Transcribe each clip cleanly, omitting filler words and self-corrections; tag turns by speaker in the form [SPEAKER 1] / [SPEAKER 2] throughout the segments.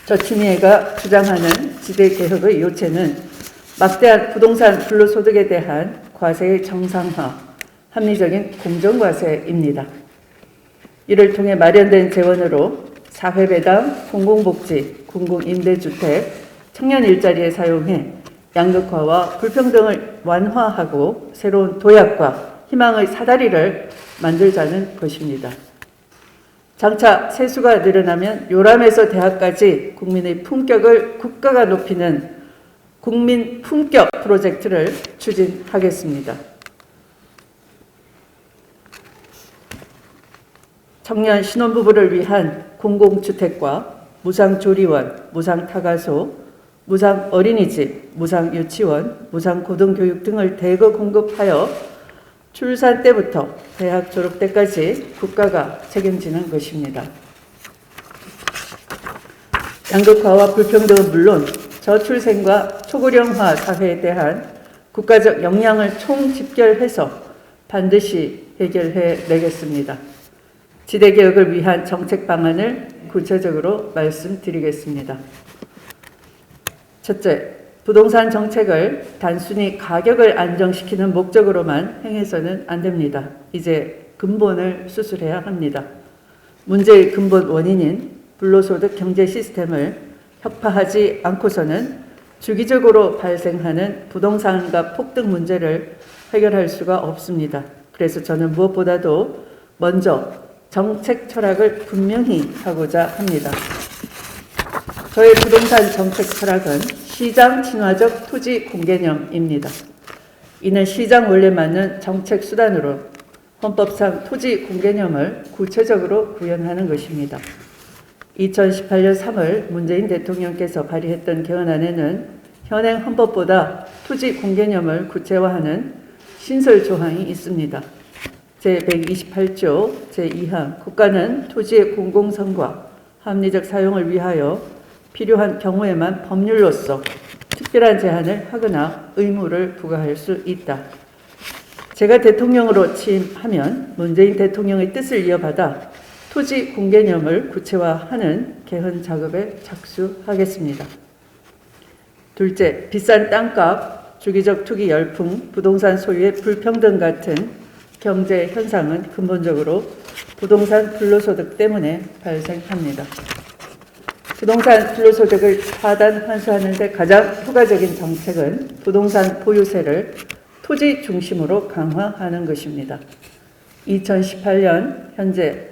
[SPEAKER 1] 저추미애가 주장하는 지대개혁의 요체는 막대한 부동산 불로소득에 대한 과세의 정상화, 합리적인 공정과세입니다. 이를 통해 마련된 재원으로 사회배당, 공공복지, 공공임대주택, 청년 일자리에 사용해 양극화와 불평등을 완화하고 새로운 도약과 희망의 사다리를 만들자는 것입니다. 장차 세수가 늘어나면 요람에서 대학까지 국민의 품격을 국가가 높이는 국민 품격 프로젝트를 추진하겠습니다. 청년 신혼부부를 위한 공공주택과 무상조리원, 무상타가소, 무상어린이집, 무상유치원, 무상고등교육 등을 대거 공급하여 출산 때부터 대학 졸업 때까지 국가가 책임지는 것입니다. 양극화와 불평등은 물론 저출생과 초고령화 사회에 대한 국가적 역량을 총집결해서 반드시 해결해 내겠습니다. 지대개혁을 위한 정책 방안을 구체적으로 말씀드리겠습니다. 첫째, 부동산 정책을 단순히 가격을 안정시키는 목적으로만 행해서는 안 됩니다. 이제 근본을 수술해야 합니다. 문제의 근본 원인인 불로소득 경제 시스템을 혁파하지 않고서는 주기적으로 발생하는 부동산가 폭등 문제를 해결할 수가 없습니다. 그래서 저는 무엇보다도 먼저 정책 철학을 분명히 하고자 합니다. 저의 부동산 정책 철학은 시장 친화적 토지 공개념입니다. 이는 시장 원리에 맞는 정책 수단으로 헌법상 토지 공개념을 구체적으로 구현하는 것입니다. 2018년 3월 문재인 대통령께서 발의했던 개헌안에는 현행 헌법보다 토지 공개념을 구체화하는 신설 조항이 있습니다. 제128조 제2항 국가는 토지의 공공성과 합리적 사용을 위하여 필요한 경우에만 법률로서 특별한 제한을 하거나 의무를 부과할 수 있다. 제가 대통령으로 취임하면 문재인 대통령의 뜻을 이어받아 토지 공개념을 구체화하는 개헌 작업에 착수하겠습니다. 둘째, 비싼 땅값, 주기적 투기 열풍, 부동산 소유의 불평등 같은 경제 현상은 근본적으로 부동산 불로소득 때문에 발생합니다. 부동산 불로소득을 하단 환수하는 데 가장 효과적인 정책은 부동산 보유세를 토지 중심으로 강화하는 것입니다. 2018년 현재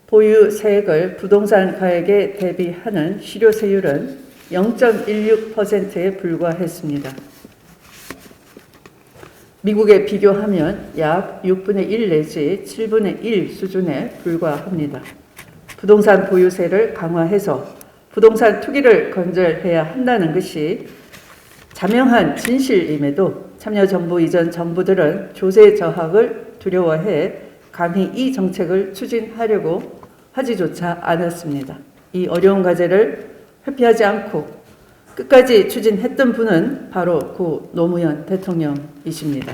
[SPEAKER 1] 보유세액을 부동산 가액에 대비하는 실효세율은 0.16%에 불과했습니다. 미국에 비교하면 약 6분의 1 내지 7분의 1 수준에 불과합니다. 부동산 보유세를 강화해서 부동산 투기를 건절해야 한다는 것이 자명한 진실임에도 참여정부 이전 정부들은 조세 저하를 두려워해 감히 이 정책을 추진하려고 하지조차 않았습니다. 이 어려운 과제를 회피하지 않고 끝까지 추진했던 분은 바로 고 노무현 대통령이십니다.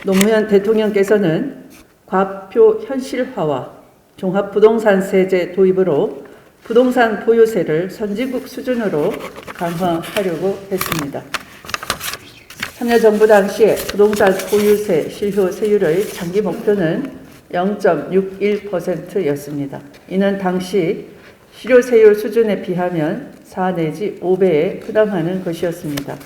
[SPEAKER 1] 노무현 대통령께서는 과표 현실화와 종합부동산세제 도입으로 부동산 보유세를 선진국 수준으로 강화하려고 했습니다. 참여정부 당시에 부동산 보유세 실효세율의 장기 목표는 0.61%였습니다. 이는 당시 실효세율 수준에 비하면 4 내지 5배에 해당하는 것이었습니다.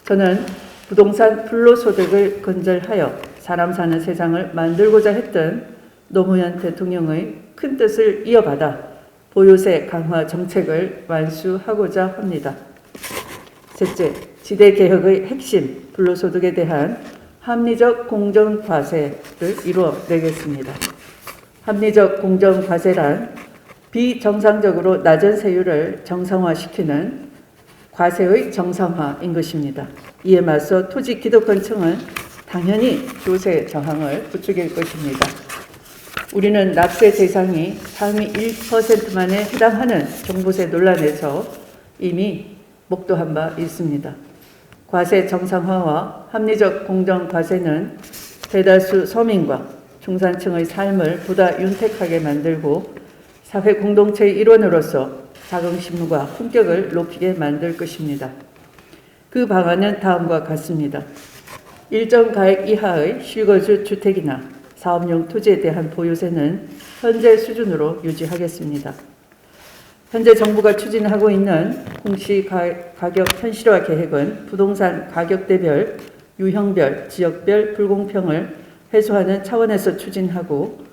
[SPEAKER 1] 저는 부동산 불로소득을 건절하여 사람 사는 세상을 만들고자 했던 노무현 대통령의 큰 뜻을 이어받아 보유세 강화 정책을 완수하고자 합니다. 셋째, 지대개혁의 핵심 불로소득에 대한 합리적 공정과세를 이루어내겠습니다. 합리적 공정과세란 비정상적으로 낮은 세율을 정상화시키는 과세의 정상화인 것입니다. 이에 맞서 토지 기득권층은 당연히 조세 저항을 부추길 것입니다. 우리는 납세 대상이 상위 1%만에 해당하는 종부세 논란에서 이미 목도한 바 있습니다. 과세 정상화와 합리적 공정과세는 대다수 서민과 중산층의 삶을 보다 윤택하게 만들고 사회 공동체의 일원으로서 자긍심과 품격을 높이게 만들 것입니다. 그 방안은 다음과 같습니다. 일정 가액 이하의 실거주 주택이나 사업용 토지에 대한 보유세는 현재 수준으로 유지하겠습니다. 현재 정부가 추진하고 있는 공시가격 현실화 계획은 부동산 가격대별, 유형별, 지역별 불공평을 해소하는 차원에서 추진하고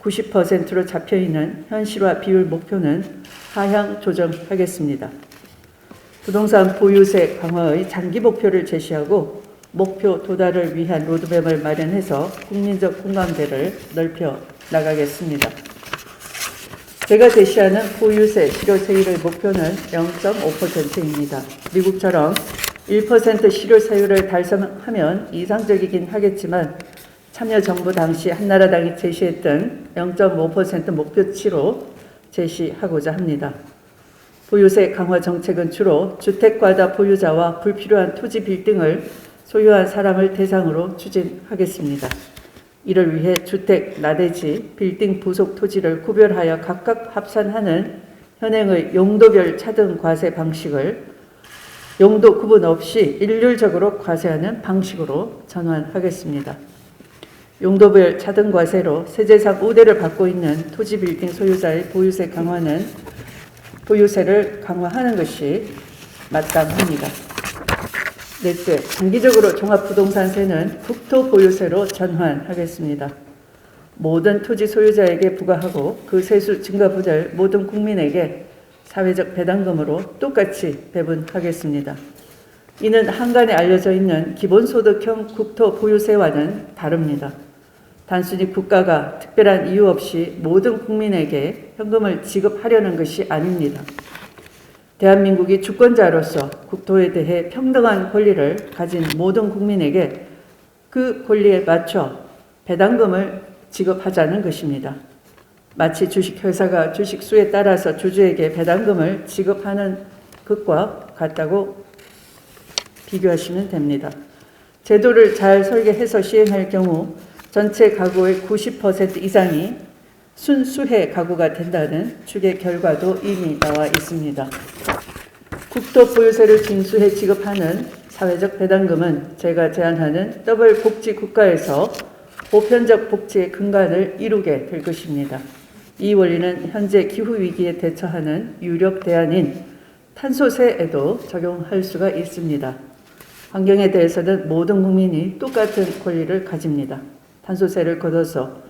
[SPEAKER 1] 90%로 잡혀있는 현실화 비율 목표는 하향 조정하겠습니다. 부동산 보유세 강화의 장기 목표를 제시하고 목표 도달을 위한 로드맵을 마련해서 국민적 공감대를 넓혀 나가겠습니다. 제가 제시하는 보유세 실효세율의 목표는 0.5%입니다. 미국처럼 1% 실효세율을 달성하면 이상적이긴 하겠지만 참여정부 당시 한나라당이 제시했던 0.5% 목표치로 제시하고자 합니다. 보유세 강화 정책은 주로 주택과다 보유자와 불필요한 토지 빌딩을 소유한 사람을 대상으로 추진하겠습니다. 이를 위해 주택, 나대지, 빌딩 부속 토지를 구별하여 각각 합산하는 현행의 용도별 차등 과세 방식을 용도 구분 없이 일률적으로 과세하는 방식으로 전환하겠습니다. 용도별 차등 과세로 세제상 우대를 받고 있는 토지 빌딩 소유자의 보유세 강화는 보유세를 강화하는 것이 마땅합니다. 넷째, 장기적으로 종합부동산세는 국토보유세로 전환하겠습니다. 모든 토지 소유자에게 부과하고 그 세수 증가부될 모든 국민에게 사회적 배당금으로 똑같이 배분하겠습니다. 이는 한간에 알려져 있는 기본소득형 국토보유세와는 다릅니다. 단순히 국가가 특별한 이유 없이 모든 국민에게 현금을 지급하려는 것이 아닙니다. 대한민국이 주권자로서 국토에 대해 평등한 권리를 가진 모든 국민에게 그 권리에 맞춰 배당금을 지급하자는 것입니다. 마치 주식회사가 주식수에 따라서 주주에게 배당금을 지급하는 것과 같다고 비교하시면 됩니다. 제도를 잘 설계해서 시행할 경우 전체 가구의 90% 이상이 순수해 가구가 된다는 추계 결과도 이미 나와 있습니다. 국토보유세를 징수해 지급하는 사회적 배당금은 제가 제안하는 더블 복지 국가에서 보편적 복지의 근간을 이루게 될 것입니다. 이 원리는 현재 기후위기에 대처하는 유력 대안인 탄소세에도 적용할 수가 있습니다. 환경에 대해서는 모든 국민이 똑같은 권리를 가집니다. 탄소세를 걷어서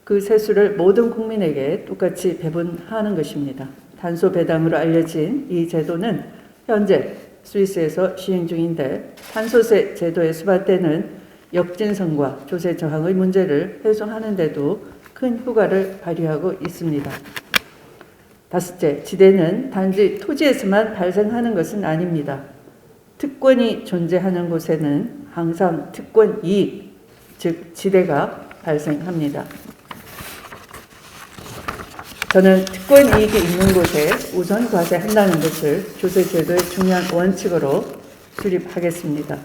[SPEAKER 1] 그 세수를 모든 국민에게 똑같이 배분하는 것입니다. 탄소 배당으로 알려진 이 제도는 현재 스위스에서 시행 중인데 탄소세 제도에 수반되는 역진성과 조세 저항의 문제를 해소하는 데도 큰 효과를 발휘하고 있습니다. 다섯째, 지대는 단지 토지에서만 발생하는 것은 아닙니다. 특권이 존재하는 곳에는 항상 특권 이익, 즉 지대가 발생합니다. 저는 특권 이익이 있는 곳에 우선 과세한다는 것을 조세제도의 중요한 원칙으로 수립하겠습니다.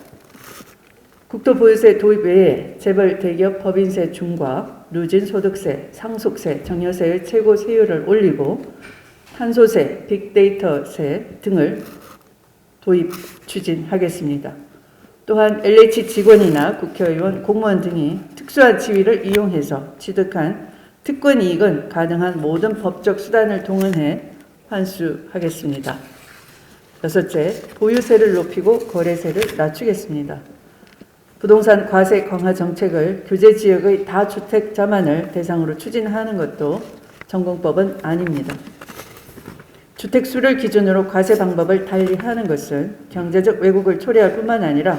[SPEAKER 1] 국토보유세 도입 외에 재벌 대기업 법인세 중과 누진소득세, 상속세, 정여세의 최고 세율을 올리고 탄소세, 빅데이터세 등을 도입 추진하겠습니다. 또한 LH 직원이나 국회의원, 공무원 등이 특수한 지위를 이용해서 취득한 특권 이익은 가능한 모든 법적 수단을 동원해 환수하겠습니다. 여섯째, 보유세를 높이고 거래세를 낮추겠습니다. 부동산 과세 강화 정책을 규제 지역의 다주택자만을 대상으로 추진하는 것도 전공법은 아닙니다. 주택 수를 기준으로 과세 방법을 달리하는 것은 경제적 왜곡을 초래할 뿐만 아니라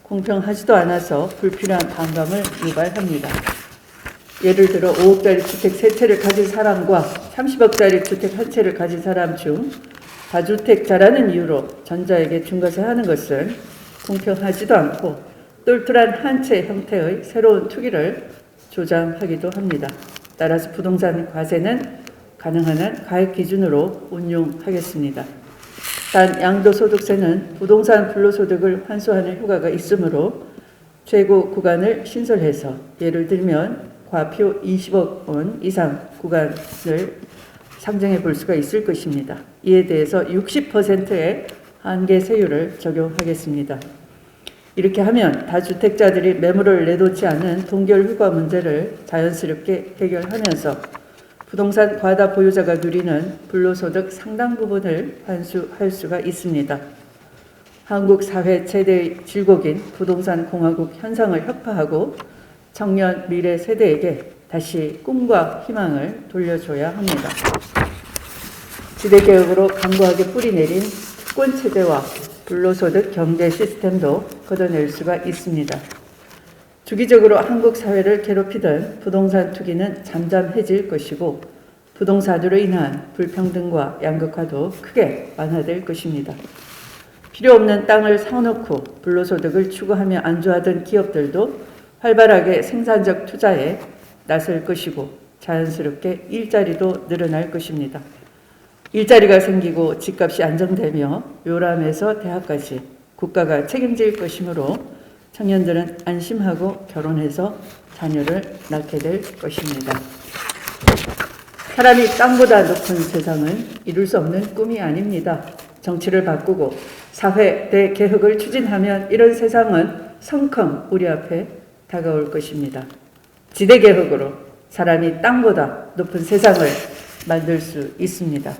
[SPEAKER 1] 공평하지도 않아서 불필요한 반감을 유발합니다. 예를 들어 5억짜리 주택 3채를 가진 사람과 30억짜리 주택 1채를 가진 사람 중 다주택자라는 이유로 전자에게 중과세하는 것은 공평하지도 않고 똘똘한 한 채 형태의 새로운 투기를 조장하기도 합니다. 따라서 부동산 과세는 가능한 한 가액 기준으로 운용하겠습니다. 단 양도소득세는 부동산 불로소득을 환수하는 효과가 있으므로 최고 구간을 신설해서 예를 들면 과표 20억 원 이상 구간을 상정해 볼 수가 있을 것입니다. 이에 대해서 60%의 한계 세율을 적용하겠습니다. 이렇게 하면 다주택자들이 매물을 내놓지 않은 동결 휴가 문제를 자연스럽게 해결하면서 부동산 과다 보유자가 누리는 불로소득 상당 부분을 환수할 수가 있습니다. 한국 사회 최대의 질곡인 부동산 공화국 현상을 혁파하고 청년 미래 세대에게 다시 꿈과 희망을 돌려줘야 합니다. 지대개혁으로 강고하게 뿌리내린 특권체제와 불로소득 경제 시스템도 걷어낼 수가 있습니다. 주기적으로 한국 사회를 괴롭히던 부동산 투기는 잠잠해질 것이고 부동산으로 인한 불평등과 양극화도 크게 완화될 것입니다. 필요 없는 땅을 사놓고 불로소득을 추구하며 안주하던 기업들도 활발하게 생산적 투자에 나설 것이고 자연스럽게 일자리도 늘어날 것입니다. 일자리가 생기고 집값이 안정되며 요람에서 대학까지 국가가 책임질 것이므로 청년들은 안심하고 결혼해서 자녀를 낳게 될 것입니다. 사람이 땅보다 높은 세상은 이룰 수 없는 꿈이 아닙니다. 정치를 바꾸고 사회 대개혁을 추진하면 이런 세상은 성큼 우리 앞에 다가올 것입니다. 지대개혁으로 사람이 땅보다 높은 세상을 만들 수 있습니다.